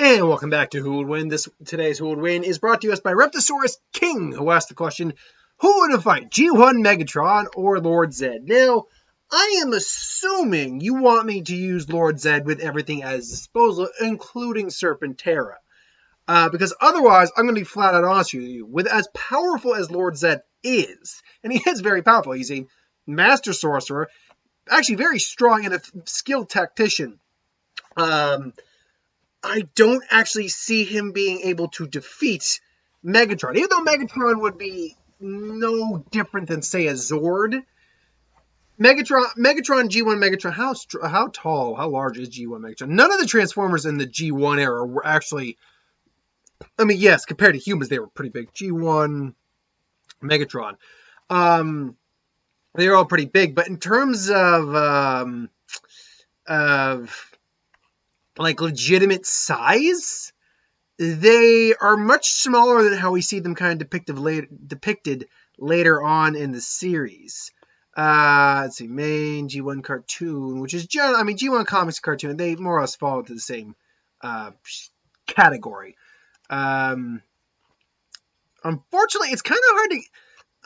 And welcome back to Who Would Win. Today's Who Would Win is brought to us by Reptosaurus King, who asked the question, who would fight, G1 Megatron or Lord Zedd? Now, I am assuming you want me to use Lord Zedd with everything at his disposal, including Serpentera. Because otherwise, I'm going to be flat out honest with you. With as powerful as Lord Zedd is, and he is very powerful, he's a master sorcerer, actually very strong and a skilled tactician. I don't actually see him being able to defeat Megatron. Even though Megatron would be no different than, say, a Zord. Megatron, G1 Megatron, how tall, how large is G1 Megatron? None of the Transformers in the G1 era were actually, I mean, yes, compared to humans, they were pretty big. G1 Megatron. They're all pretty big, but in terms of like legitimate size, they are much smaller than how we see them kind of depicted later on in the series. Let's see, main G1 cartoon, which is G1 comics cartoon. They more or less fall into the same category. Unfortunately, it's kind of hard to.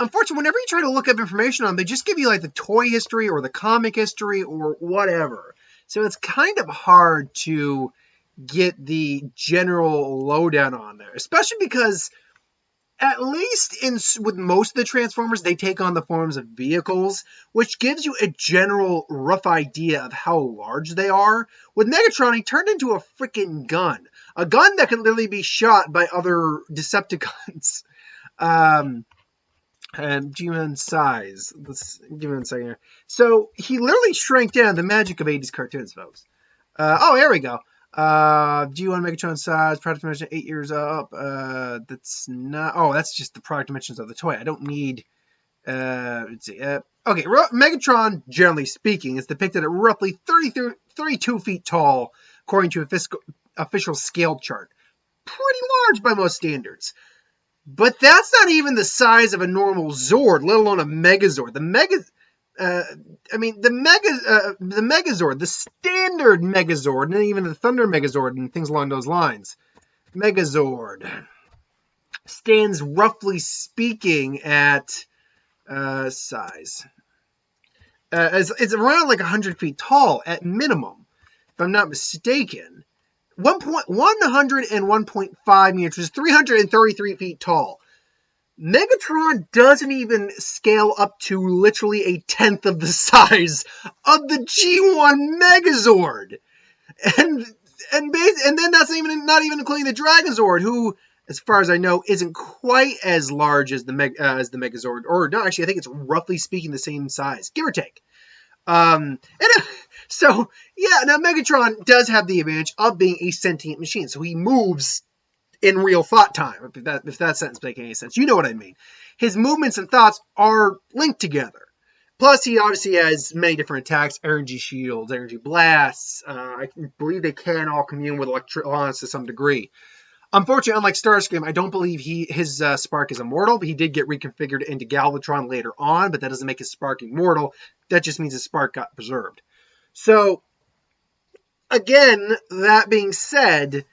Unfortunately, whenever you try to look up information on them, they just give you like the toy history or the comic history or whatever. So it's kind of hard to get the general lowdown on there, especially because at least with most of the Transformers, they take on the forms of vehicles, which gives you a general rough idea of how large they are. With Megatron, he turned into a freaking gun. A gun that can literally be shot by other Decepticons. And G1 size. Let's give it a second here. So he literally shrank down. The magic of 80s cartoons, folks. Oh, here we go. G1 Megatron size, product dimension 8 years up. That's not. Oh, that's just the product dimensions of the toy. I don't need. Let's see. Okay, Megatron, generally speaking, is depicted at roughly 32 feet tall, according to official scale chart. Pretty large by most standards. But that's not even the size of a normal Zord, let alone a Megazord. The Megazord, the standard Megazord, and even the Thunder Megazord and things along those lines. Megazord stands, roughly speaking, at size. It's around like 100 feet tall at minimum, if I'm not mistaken. 101.5 meters, which is 333 feet tall. Megatron doesn't even scale up to literally a tenth of the size of the G1 Megazord. And then that's not even including the Dragozord, who, as far as I know, isn't quite as large as the Megazord. Or no, actually, I think it's roughly speaking the same size, give or take. So, yeah, now Megatron does have the advantage of being a sentient machine. So he moves in real thought time, if that sentence makes any sense. You know what I mean. His movements and thoughts are linked together. Plus, he obviously has many different attacks, energy shields, energy blasts. I believe they can all commune with electrons to some degree. Unfortunately, unlike Starscream, I don't believe his spark is immortal, but he did get reconfigured into Galvatron later on, but that doesn't make his spark immortal. That just means his spark got preserved. So, again, that being said,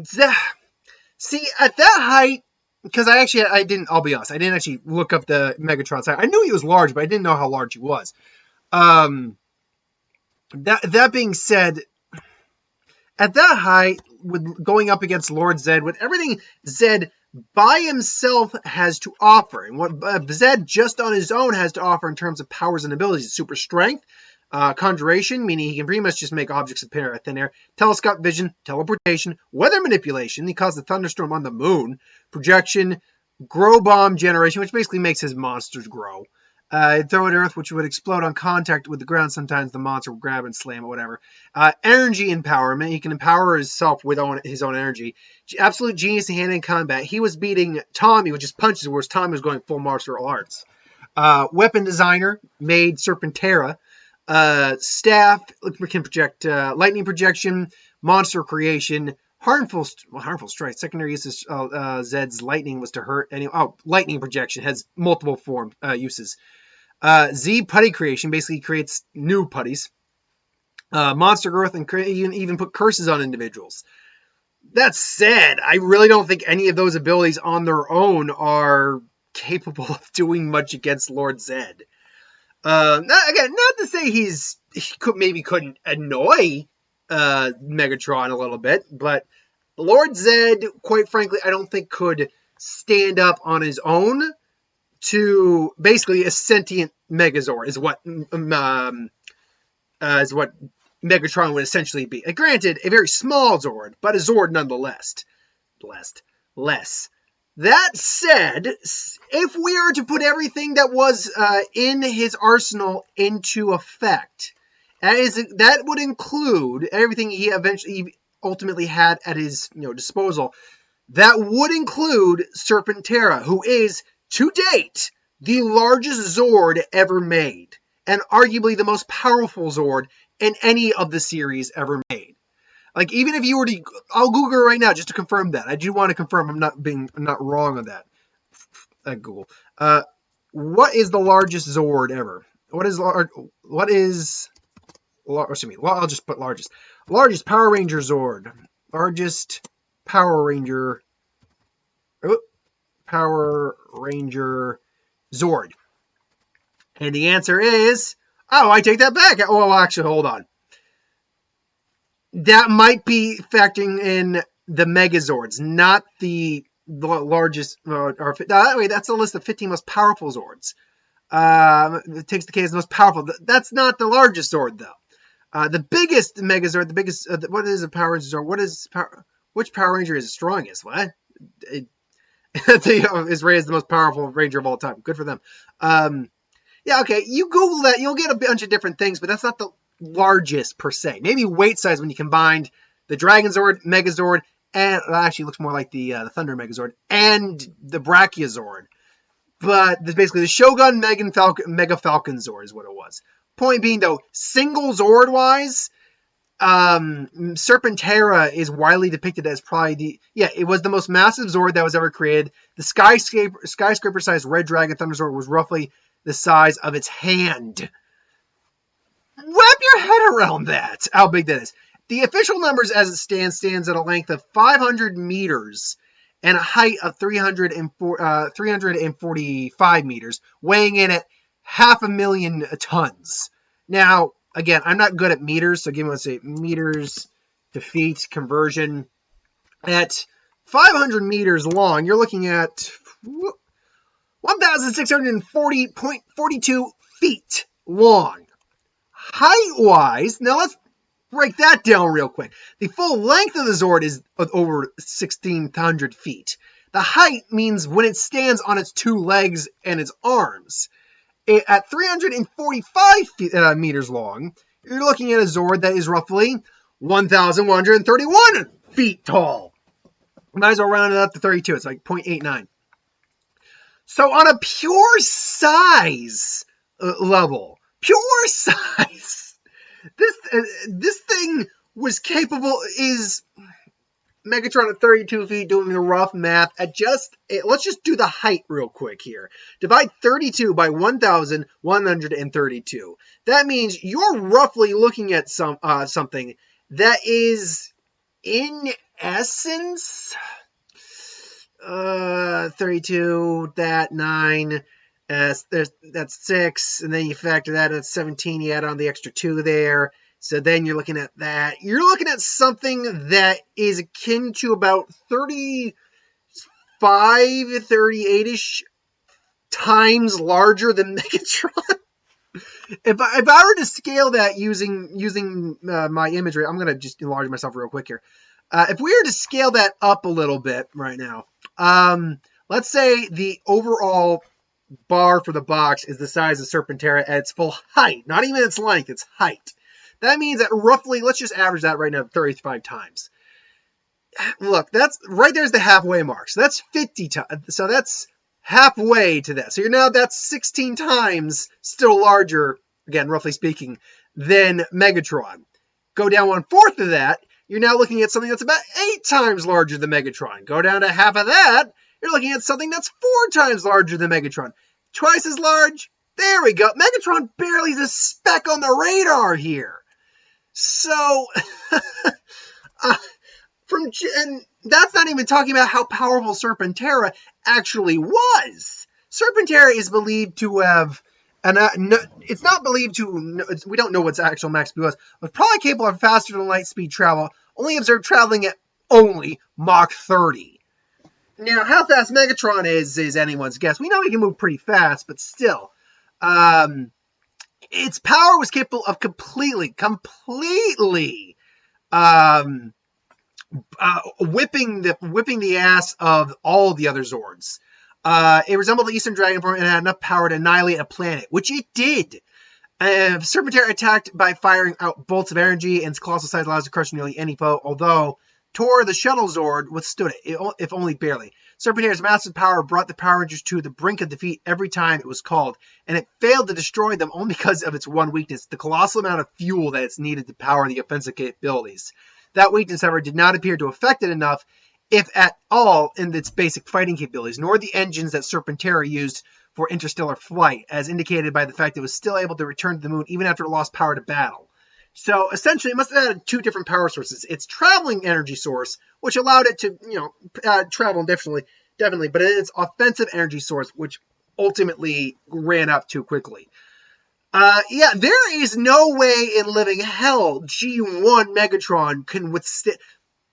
see, at that height, because I'll be honest, I didn't actually look up the Megatron's height. I knew he was large, but I didn't know how large he was. That being said, at that height, with going up against Lord Zedd, with everything Zedd by himself has to offer, and what Zedd just on his own has to offer in terms of powers and abilities, super strength, conjuration, meaning he can pretty much just make objects appear out of thin air, telescope vision, teleportation, weather manipulation, he caused a thunderstorm on the moon, projection, grow bomb generation, which basically makes his monsters grow, throw at earth, which would explode on contact with the ground. Sometimes the monster will grab and slam or whatever. Energy empowerment, he can empower himself with his own energy. Absolute genius in hand-to-hand combat. He was beating Tommy with just punches, whereas Tommy was going full martial arts. Weapon designer, made Serpentera. Staff can project lightning projection, monster creation, harmful strike. Secondary uses Zedd's lightning was to hurt any. Lightning projection has multiple uses. Z putty creation basically creates new putties. monster growth, and even put curses on individuals. That said, I really don't think any of those abilities on their own are capable of doing much against Lord Zedd. Not to say he couldn't annoy Megatron a little bit, but Lord Zedd, quite frankly, I don't think could stand up on his own to basically a sentient Megazord is what Megatron would essentially be. Granted, a very small Zord, but a Zord nonetheless. Less. That said, if we are to put everything that was in his arsenal into effect, that would include everything he ultimately had at his disposal. That would include Serpentera, who is, to date, the largest Zord ever made, and arguably the most powerful Zord in any of the series ever made. Like, even if you were to, I'll Google it right now just to confirm that. I do want to confirm I'm not wrong on that. Google. What is the largest Zord ever? I'll just put largest. Largest Power Ranger Zord. Largest Power Ranger Zord. And the answer is, I take that back. Oh, actually, hold on. That might be factoring in the Megazords, not the largest. Wait, that's a list of 15 most powerful Zords. It takes the case of the most powerful. That's not the largest Zord, though. The biggest Megazord, what is a Power Ranger Zord? Which Power Ranger is the strongest? What? Is rated as the most powerful Ranger of all time. Good for them. Yeah, okay. You Google that, you'll get a bunch of different things, but that's not the largest per se. Maybe weight size when you combined the Dragon Zord, Megazord, and it actually looks more like the Thunder Megazord and the Brachiozord. But basically the Shogun Mega Falcon Zord is what it was. Point being though, single Zord wise, Serpentera is widely depicted as probably it was the most massive Zord that was ever created. The skyscraper sized Red Dragon Thunder Zord was roughly the size of its hand. Wrap your head around that, how big that is. The official numbers as it stands at a length of 500 meters and a height of 345 meters, weighing in at 500,000 tons. Now, again, I'm not good at meters, so let's say meters to feet conversion. At 500 meters long, you're looking at 1,640.42 feet long. Height-wise, now let's break that down real quick. The full length of the Zord is over 1,600 feet. The height means when it stands on its two legs and its arms. At 345 meters long, you're looking at a Zord that is roughly 1,131 feet tall. Might as well round it up to 32. It's like 0.89. So on a pure size level, this thing was capable, is Megatron at 32 feet doing the rough math at let's just do the height real quick here. Divide 32 by 1,132. That means you're roughly looking at something that is, in essence, 32, that 9, that's 6, and then you factor that's 17, you add on the extra 2 there. So then you're looking at that. You're looking at something that is akin to about 35, 38-ish times larger than Megatron. If I were to scale that using my imagery, I'm going to just enlarge myself real quick here. If we were to scale that up a little bit right now, let's say the overall bar for the box is the size of Serpentera at its full height, not even its length, its height. That means that roughly, let's just average that right now, 35 times. Look, that's right there's the halfway mark. So that's 50 times. So that's halfway to that. So that's 16 times still larger, again, roughly speaking, than Megatron. Go down 1/4 of that, you're now looking at something that's about 8 times larger than Megatron. Go down to half of that, you're looking at something that's 4 times larger than Megatron. Twice as large. There we go. Megatron barely is a speck on the radar here. So, and that's not even talking about how powerful Serpentera actually was. Serpentera is believed to have, and it's not believed to, we don't know what's actual max speed was, but probably capable of faster than light speed travel, only observed traveling at only Mach 30. Now, how fast Megatron is anyone's guess. We know he can move pretty fast, but still. Its power was capable of completely whipping the ass of all the other Zords. It resembled the Eastern Dragon form and had enough power to annihilate a planet, which it did. Serpentera attacked by firing out bolts of energy, and its colossal size allows it to crush nearly any foe, although Tor, the Shuttle Zord, withstood it, if only barely. Serpentera's massive power brought the Power Rangers to the brink of defeat every time it was called, and it failed to destroy them only because of its one weakness, the colossal amount of fuel that it's needed to power the offensive capabilities. That weakness, however, did not appear to affect it enough, if at all, in its basic fighting capabilities, nor the engines that Serpentera used for interstellar flight, as indicated by the fact it was still able to return to the moon even after it lost power to battle. So essentially, it must have had two different power sources. Its traveling energy source, which allowed it to, travel definitely, but its offensive energy source, which ultimately ran up too quickly. There is no way in living hell G1 Megatron can withstand,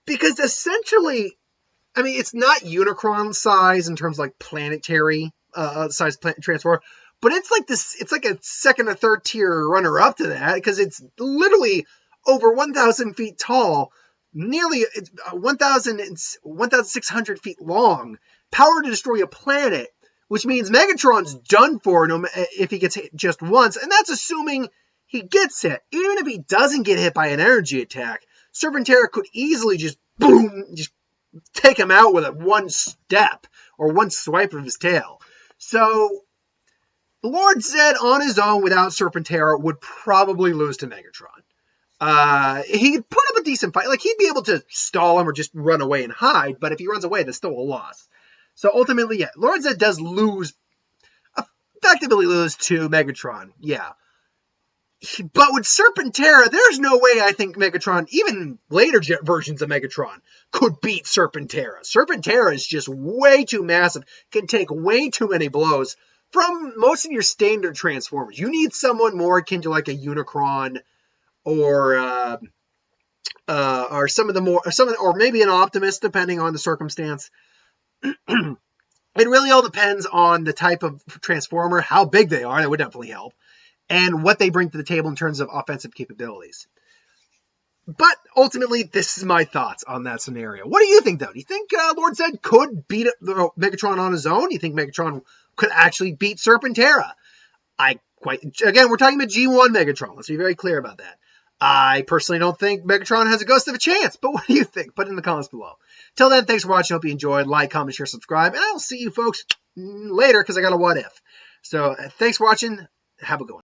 because essentially, I mean, it's not Unicron size in terms of like planetary size transformer, but it's like this. It's like a second or third tier runner up to that, because it's literally over 1,000 feet tall, nearly 1,600 feet long, power to destroy a planet, which means Megatron's done for if he gets hit just once, and that's assuming he gets hit. Even if he doesn't get hit by an energy attack, Serpentera could easily just take him out with one step or one swipe of his tail. So Lord Zedd on his own without Serpentera would probably lose to Megatron. He'd put up a decent fight. Like, he'd be able to stall him or just run away and hide, but if he runs away, that's still a loss. So ultimately, Lord Zedd does effectively lose to Megatron, But with Serpentera, there's no way I think Megatron, even later versions of Megatron, could beat Serpentera. Serpentera is just way too massive, can take way too many blows from most of your standard Transformers. You need someone more akin to like a Unicron or maybe an Optimus, depending on the circumstance. It really all depends on the type of Transformer, how big they are. That would definitely help. And what they bring to the table in terms of offensive capabilities. But ultimately, this is my thoughts on that scenario. What do you think, though? Do you think Lord Zedd could beat Megatron on his own? Do you think Megatron could actually beat Serpentera? Again, we're talking about G1 Megatron. Let's be very clear about that. I personally don't think Megatron has a ghost of a chance, but what do you think? Put it in the comments below. Till then, thanks for watching. Hope you enjoyed. Like, comment, share, subscribe, and I'll see you folks later because I got a what if. So thanks for watching. Have a good one.